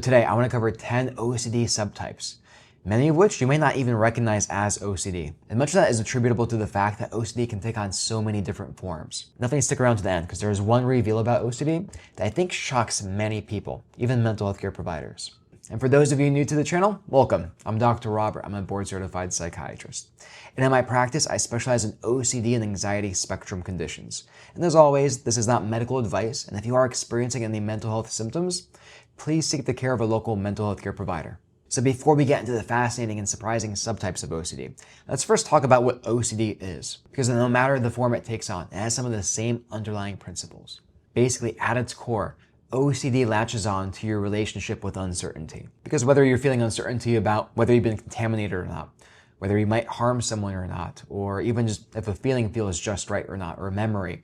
Today, I want to cover 10 OCD subtypes, many of which you may not even recognize as OCD. And much of that is attributable to the fact that OCD can take on so many different forms. Definitely stick around to the end because there's one reveal about OCD that I think shocks many people, even mental health care providers. And for those of you new to the channel, welcome. I'm Dr. Robert. I'm a board-certified psychiatrist. And in my practice, I specialize in OCD and anxiety spectrum conditions. And as always, this is not medical advice, and if you are experiencing any mental health symptoms, please seek the care of a local mental health care provider. So before we get into the fascinating and surprising subtypes of OCD, let's first talk about what OCD is, because no matter the form it takes on, it has some of the same underlying principles. Basically, at its core, OCD latches on to your relationship with uncertainty. Because whether you're feeling uncertainty about whether you've been contaminated or not, whether you might harm someone or not, or even just if a feeling feels just right or not, or memory,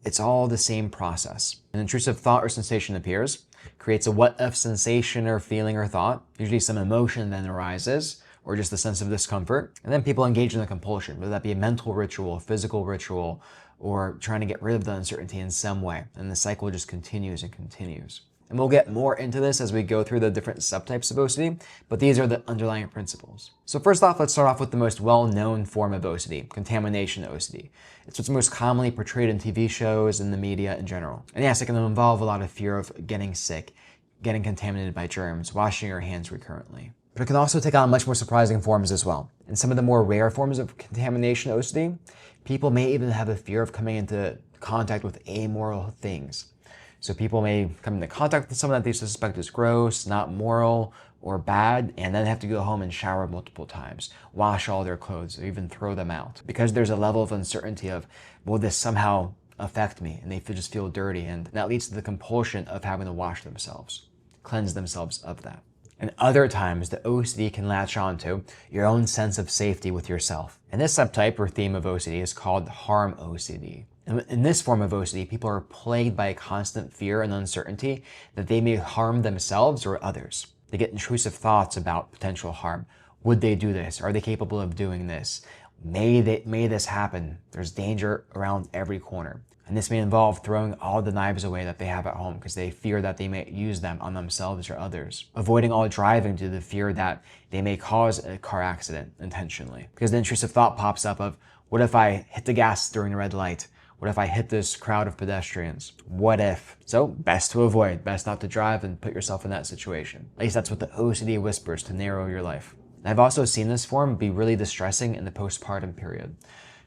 it's all the same process. An intrusive thought or sensation appears, creates a what-if sensation or feeling or thought, usually some emotion then arises, or just a sense of discomfort, and then people engage in a compulsion, whether that be a mental ritual, physical ritual, or trying to get rid of the uncertainty in some way, and the cycle just continues and continues. And we'll get more into this as we go through the different subtypes of OCD, but these are the underlying principles. So first off, let's start off with the most well-known form of OCD, contamination OCD. It's what's most commonly portrayed in TV shows and the media in general. And yes, it can involve a lot of fear of getting sick, getting contaminated by germs, washing your hands recurrently. But it can also take on much more surprising forms as well. In some of the more rare forms of contamination OCD, people may even have a fear of coming into contact with amoral things. So people may come into contact with someone that they suspect is gross, not moral, or bad, and then have to go home and shower multiple times, wash all their clothes, or even throw them out. Because there's a level of uncertainty of, will this somehow affect me? And they just feel dirty, and that leads to the compulsion of having to wash themselves, cleanse themselves of that. And other times, the OCD can latch onto your own sense of safety with yourself. And this subtype or theme of OCD is called harm OCD. In this form of OCD, people are plagued by a constant fear and uncertainty that they may harm themselves or others. They get intrusive thoughts about potential harm. Would they do this? Are they capable of doing this? May this happen? There's danger around every corner. And this may involve throwing all the knives away that they have at home because they fear that they may use them on themselves or others. Avoiding all driving due to the fear that they may cause a car accident intentionally. Because the intrusive thought pops up of, what if I hit the gas during a red light? What if I hit this crowd of pedestrians? What if? So best to avoid, best not to drive and put yourself in that situation. At least that's what the OCD whispers to narrow your life. And I've also seen this form be really distressing in the postpartum period.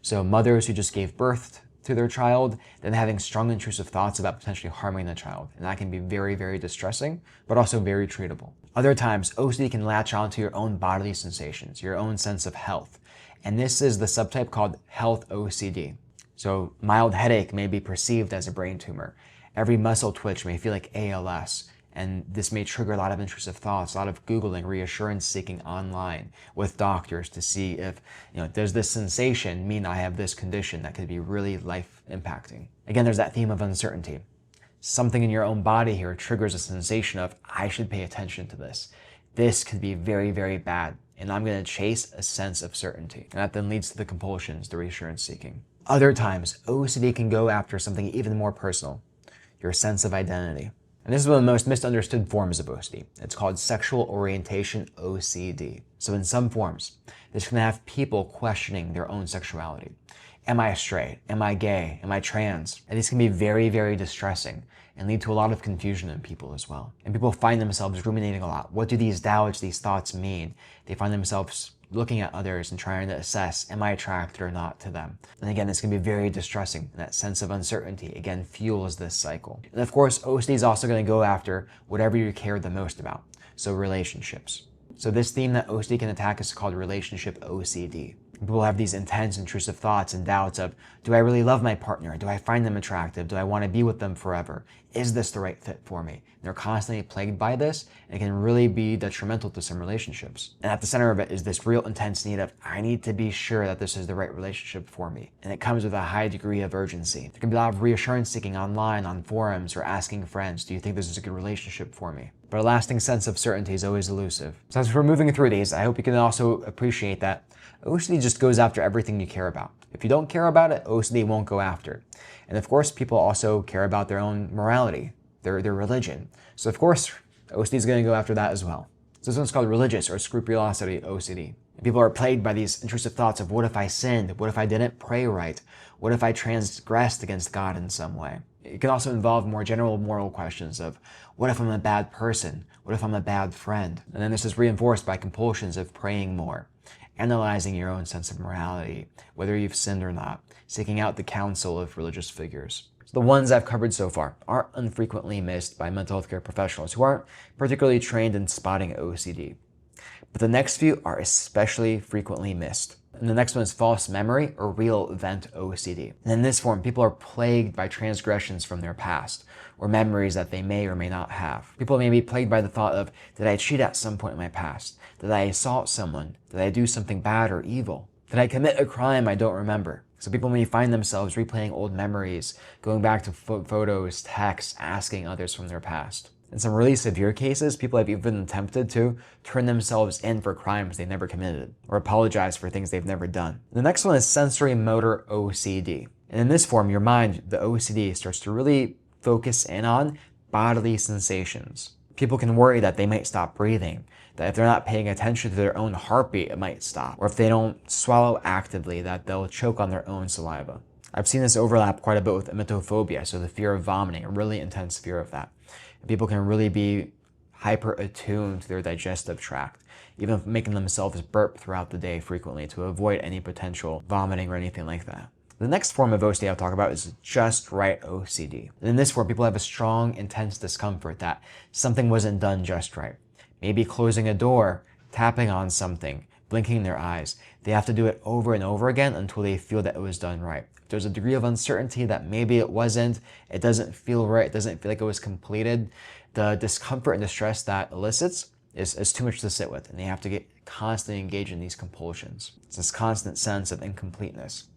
So mothers who just gave birth to their child, then having strong intrusive thoughts about potentially harming the child. And that can be very, very distressing, but also very treatable. Other times, OCD can latch onto your own bodily sensations, your own sense of health. And this is the subtype called health OCD. So mild headache may be perceived as a brain tumor. Every muscle twitch may feel like ALS. And this may trigger a lot of intrusive thoughts, a lot of Googling, reassurance seeking online with doctors to see if, does this sensation mean I have this condition that could be really life impacting? Again, there's that theme of uncertainty. Something in your own body here triggers a sensation of, I should pay attention to this. This could be very, very bad. And I'm going to chase a sense of certainty. And that then leads to the compulsions, the reassurance seeking. Other times, OCD can go after something even more personal, your sense of identity. And this is one of the most misunderstood forms of OCD. It's called sexual orientation OCD. So in some forms, this can have people questioning their own sexuality. Am I straight? Am I gay? Am I trans? And these can be very, very distressing and lead to a lot of confusion in people as well. And people find themselves ruminating a lot. What do these doubts, these thoughts mean? They find themselves looking at others and trying to assess, am I attracted or not to them? And again, this can be very distressing. And that sense of uncertainty, again, fuels this cycle. And of course, OCD is also going to go after whatever you care the most about. So relationships. So this theme that OCD can attack is called relationship OCD. People have these intense, intrusive thoughts and doubts of, do I really love my partner? Do I find them attractive? Do I want to be with them forever? Is this the right fit for me? And they're constantly plagued by this, and it can really be detrimental to some relationships. And at the center of it is this real intense need of, I need to be sure that this is the right relationship for me. And it comes with a high degree of urgency. There can be a lot of reassurance seeking online, on forums, or asking friends, do you think this is a good relationship for me? But a lasting sense of certainty is always elusive. So as we're moving through these, I hope you can also appreciate that OCD just goes after everything you care about. If you don't care about it, OCD won't go after. And of course, people also care about their own morality, their religion. So of course, OCD is going to go after that as well. So this one's called religious or scrupulosity OCD. And people are plagued by these intrusive thoughts of what if I sinned? What if I didn't pray right? What if I transgressed against God in some way? It can also involve more general moral questions of what if I'm a bad person? What if I'm a bad friend? And then this is reinforced by compulsions of praying more, analyzing your own sense of morality, whether you've sinned or not, seeking out the counsel of religious figures. So the ones I've covered so far aren't unfrequently missed by mental health care professionals who aren't particularly trained in spotting OCD. But the next few are especially frequently missed. And the next one is false memory or real event OCD. And in this form, people are plagued by transgressions from their past or memories that they may or may not have. People may be plagued by the thought of, did I cheat at some point in my past? Did I assault someone? Did I do something bad or evil? Did I commit a crime I don't remember? So people may find themselves replaying old memories, going back to photos, texts, asking others from their past. In some really severe cases, people have even attempted to turn themselves in for crimes they never committed or apologize for things they've never done. The next one is sensorimotor OCD. And in this form, your mind, the OCD, starts to really focus in on bodily sensations. People can worry that they might stop breathing, that if they're not paying attention to their own heartbeat, it might stop, or if they don't swallow actively, that they'll choke on their own saliva. I've seen this overlap quite a bit with emetophobia, so the fear of vomiting, a really intense fear of that. People can really be hyper attuned to their digestive tract, even making themselves burp throughout the day frequently to avoid any potential vomiting or anything like that. The next form of OCD I'll talk about is just right OCD. And in this form, people have a strong, intense discomfort that something wasn't done just right. Maybe closing a door, tapping on something, blinking their eyes. They have to do it over and over again until they feel that it was done right. There's a degree of uncertainty that maybe it wasn't, it doesn't feel right, it doesn't feel like it was completed. The discomfort and distress that elicits is too much to sit with, and they have to get constantly engaged in these compulsions. It's this constant sense of incompleteness.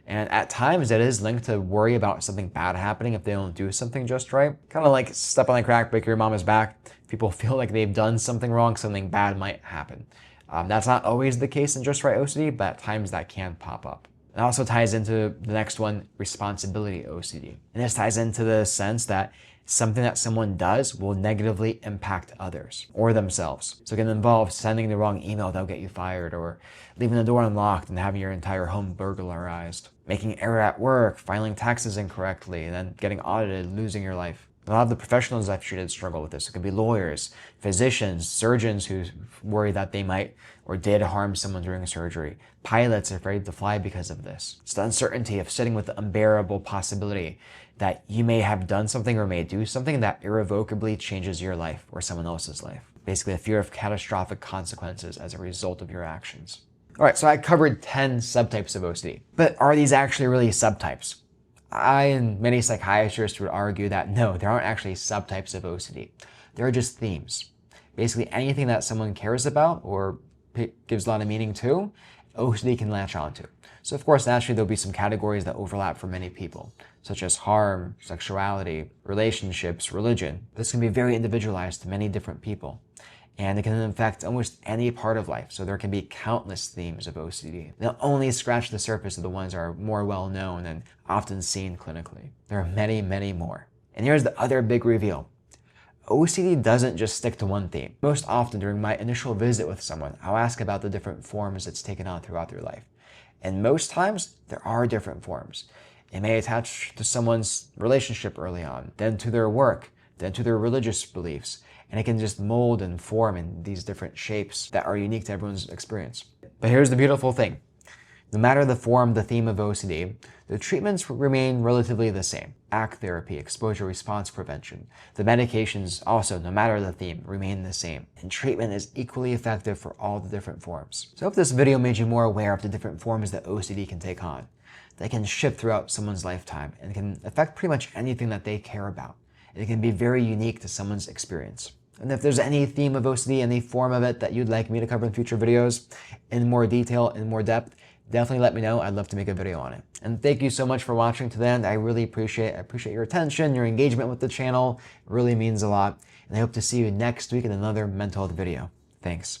And at times it is linked to worry about something bad happening if they don't do something just right. Kind of like step on a crack, break your mama's back. People feel like they've done something wrong, something bad might happen. That's not always the case in just right OCD, but at times that can pop up. It also ties into the next one, responsibility OCD. And this ties into the sense that something that someone does will negatively impact others or themselves. So it can involve sending the wrong email that'll get you fired, or leaving the door unlocked and having your entire home burglarized, making an error at work, filing taxes incorrectly, and then getting audited, losing your life. A lot of the professionals I've treated struggle with this. It could be lawyers, physicians, surgeons who worry that they might or did harm someone during surgery, pilots afraid to fly because of this. It's the uncertainty of sitting with the unbearable possibility that you may have done something or may do something that irrevocably changes your life or someone else's life. Basically, a fear of catastrophic consequences as a result of your actions. All right, so I covered 10 subtypes of OCD, but are these actually really subtypes? I and many psychiatrists would argue that no, there aren't actually subtypes of OCD. There are just themes. Basically anything that someone cares about or gives a lot of meaning to, OCD can latch onto. So of course, naturally, there'll be some categories that overlap for many people, such as harm, sexuality, relationships, religion. This can be very individualized to many different people, and it can affect almost any part of life. So there can be countless themes of OCD. They'll only scratch the surface of the ones that are more well-known and often seen clinically. There are many, many more. And here's the other big reveal. OCD doesn't just stick to one theme. Most often during my initial visit with someone, I'll ask about the different forms it's taken on throughout their life. And most times, there are different forms. It may attach to someone's relationship early on, then to their work, then to their religious beliefs, and it can just mold and form in these different shapes that are unique to everyone's experience. But here's the beautiful thing. No matter the form, the theme of OCD, the treatments remain relatively the same. ACT therapy, exposure response prevention. The medications also, no matter the theme, remain the same. And treatment is equally effective for all the different forms. So I hope this video made you more aware of the different forms that OCD can take on. They can shift throughout someone's lifetime and can affect pretty much anything that they care about. And it can be very unique to someone's experience. And if there's any theme of OCD, any form of it that you'd like me to cover in future videos in more detail, in more depth, definitely let me know. I'd love to make a video on it. And thank you so much for watching to the end. I really appreciate your attention, your engagement with the channel. It really means a lot. And I hope to see you next week in another mental health video. Thanks.